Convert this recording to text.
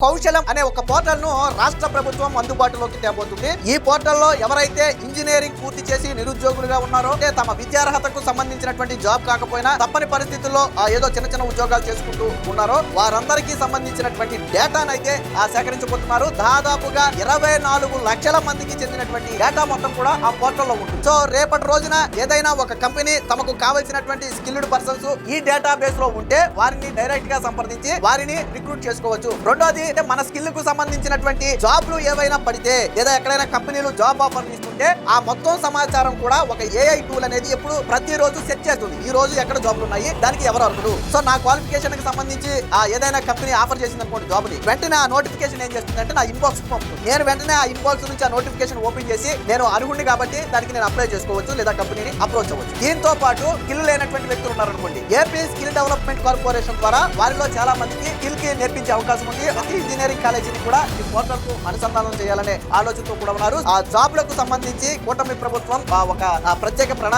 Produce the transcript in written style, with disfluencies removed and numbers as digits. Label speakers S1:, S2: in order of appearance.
S1: కౌశలం అనే ఒక పోర్టల్ ను రాష్ట్ర ప్రభుత్వం అందుబాటులోకి తేబోతుంది. ఈ పోర్టల్లో ఎవరైతే ఇంజనీరింగ్ పూర్తి చేసి నిరుద్యోగులుగా ఉన్నారో, అంటే తమ విద్యార్హతకు సంబంధించినటువంటి జాబ్ కాకపోయినా తప్పని పరిస్థితుల్లో ఏదో చిన్న చిన్న ఉద్యోగాలు చేసుకుంటూ ఉన్నారో వారందరికీ సంబంధించినటువంటి డేటాను అయితే సేకరించబోతున్నారు. దాదాపుగా 24 లక్షల మందికి చెందినటువంటి డేటా మొత్తం కూడా ఆ పోర్టల్లో ఉంటుంది. సో రేపటి రోజున ఏదైనా ఒక కంపెనీ తమకు కావాల్సినటువంటి స్కిల్డ్ పర్సన్స్ ఈ డేటా బేస్ లో ఉంటే వారిని డైరెక్ట్ గా సంప్రదించి వారిని రిక్రూట్ చేసుకోవచ్చు. రెండోది, అంటే మన స్కిల్ కు సంబంధించినటువంటి జాబ్లు ఏవైనా పడితే లేదా ఎక్కడైనా కంపెనీలు జాబ్ ఆఫర్ ఇస్తుంటే ఆ మొత్తం సమాచారం కూడా ఒక ఏఐ టూల్ అనేది ఎప్పుడు ప్రతిరోజు సెట్ చేస్తుంది. ఈ రోజు ఎక్కడ జాబ్లు ఉన్నాయి, దానికి ఎవరు అర్హుడు. సో నా క్వాలిఫికేషన్ కి సంబంధించి ఏదైనా కంపెనీ ఆఫర్ చేసింది అనుకోండి జాబ్ ని, వెంటనే ఆ నోటిఫికేషన్ ఏం చేస్తుందంటే నా ఇన్బాక్స్ పంపుతుంది. నేను వెంటనే ఆ ఇన్బాక్స్ నుంచి ఆ నోటిఫికేషన్ ఓపెన్ చేసి నేను అర్హుడిని కాబట్టి దానికి నేను అప్లై చేసుకోవచ్చు లేదా కంపెనీని అప్రోచ్ అవ్వచ్చు. దీంతో పాటు స్కిల్ లేనటువంటి వ్యక్తులు ఉన్నారనుకోండి, ఏపీ స్కిల్ డెవలప్మెంట్ కార్పొరేషన్ ద్వారా వారిలో చాలా మందికి స్కిల్ కి నేర్పించే అవకాశం ఉంది. ఇంజనీరింగ్ కాలేజీని కూడా ఈ పోర్టల్ కు అనుసంధానం చేయాలనే ఆలోచనతో కూడా ఉన్నారు. ఆ జాబ్లకు సంబంధించి కూటమి ప్రభుత్వం ఒక ప్రత్యేక ప్రణాళిక